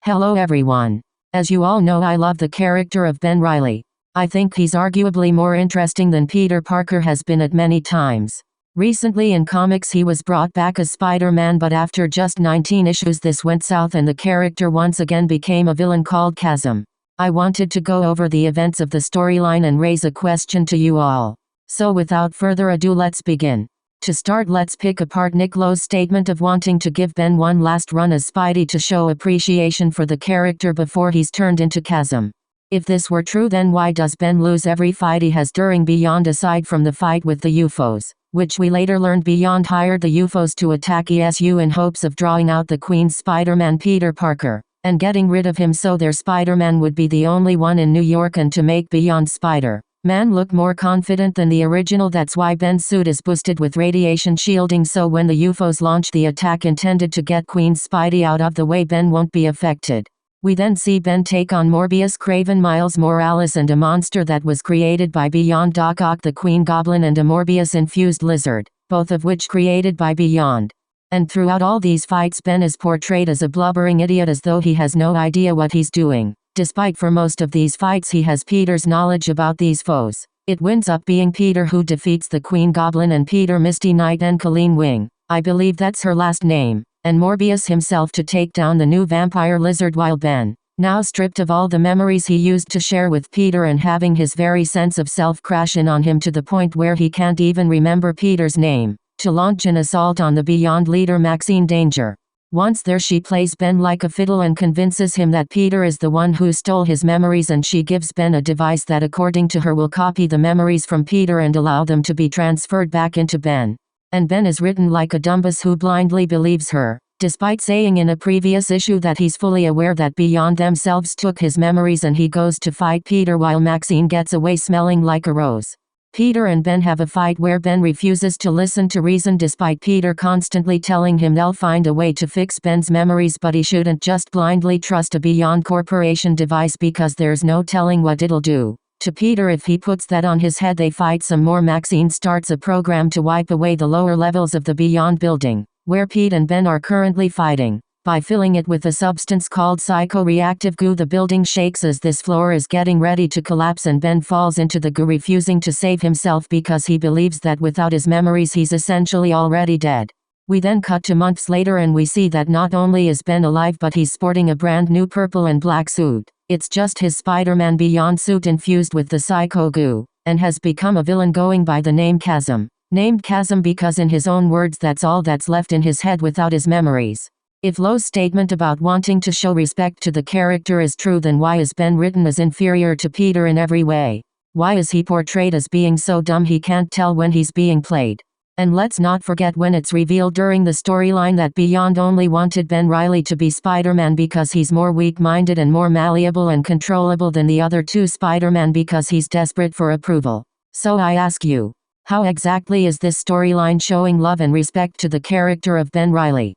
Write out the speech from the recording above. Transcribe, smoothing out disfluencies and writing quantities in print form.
Hello everyone. As you all know, I love the character of Ben Reilly. I think he's arguably more interesting than Peter Parker has been at many times. Recently in comics he was brought back as Spider-Man, but after just 19 issues this went south and the character once again became a villain called Chasm. I wanted to go over the events of the storyline and raise a question to you all. So without further ado, let's begin. To start, let's pick apart Nick Lowe's statement of wanting to give Ben one last run as Spidey to show appreciation for the character before he's turned into Chasm. If this were true, then why does Ben lose every fight he has during Beyond aside from the fight with the UFOs, which we later learned Beyond hired the UFOs to attack ESU in hopes of drawing out the Queen's Spider-Man Peter Parker, and getting rid of him so their Spider-Man would be the only one in New York and to make Beyond Spider-Man look more confident than the original. That's why Ben's suit is boosted with radiation shielding, so when the UFOs launch the attack intended to get Queen Spidey out of the way, Ben won't be affected. We then see Ben take on Morbius, Kraven, Miles Morales and a monster that was created by Beyond, Doc Ock the Queen Goblin and a Morbius-infused lizard, both of which created by Beyond. And throughout all these fights Ben is portrayed as a blubbering idiot, as though he has no idea what he's doing. Despite for most of these fights he has Peter's knowledge about these foes. It winds up being Peter who defeats the Queen Goblin and Peter, Misty Knight and Colleen Wing, I believe that's her last name, and Morbius himself to take down the new vampire lizard, while Ben, now stripped of all the memories he used to share with Peter and having his very sense of self crash in on him to the point where he can't even remember Peter's name, to launch an assault on the Beyond leader Maxine Danger. Once there she plays Ben like a fiddle and convinces him that Peter is the one who stole his memories, and she gives Ben a device that according to her will copy the memories from Peter and allow them to be transferred back into Ben. And Ben is written like a dumbass who blindly believes her, despite saying in a previous issue that he's fully aware that Beyond themselves took his memories, and he goes to fight Peter while Maxine gets away smelling like a rose. Peter and Ben have a fight where Ben refuses to listen to reason despite Peter constantly telling him they'll find a way to fix Ben's memories, but he shouldn't just blindly trust a Beyond Corporation device because there's no telling what it'll do to Peter if he puts that on his head. They fight some more. Maxine starts a program to wipe away the lower levels of the Beyond building, where Pete and Ben are currently fighting. By filling it with a substance called psychoreactive goo, the building shakes as this floor is getting ready to collapse, and Ben falls into the goo, refusing to save himself because he believes that without his memories he's essentially already dead. We then cut to months later and we see that not only is Ben alive, but he's sporting a brand new purple and black suit. It's just his Spider-Man Beyond suit infused with the psycho goo, and has become a villain going by the name Chasm. Named Chasm because in his own words that's all that's left in his head without his memories. If Lowe's statement about wanting to show respect to the character is true, then why is Ben written as inferior to Peter in every way? Why is he portrayed as being so dumb he can't tell when he's being played? And let's not forget when it's revealed during the storyline that Beyond only wanted Ben Reilly to be Spider-Man because he's more weak-minded and more malleable and controllable than the other two Spider-Man, because he's desperate for approval. So I ask you, how exactly is this storyline showing love and respect to the character of Ben Reilly?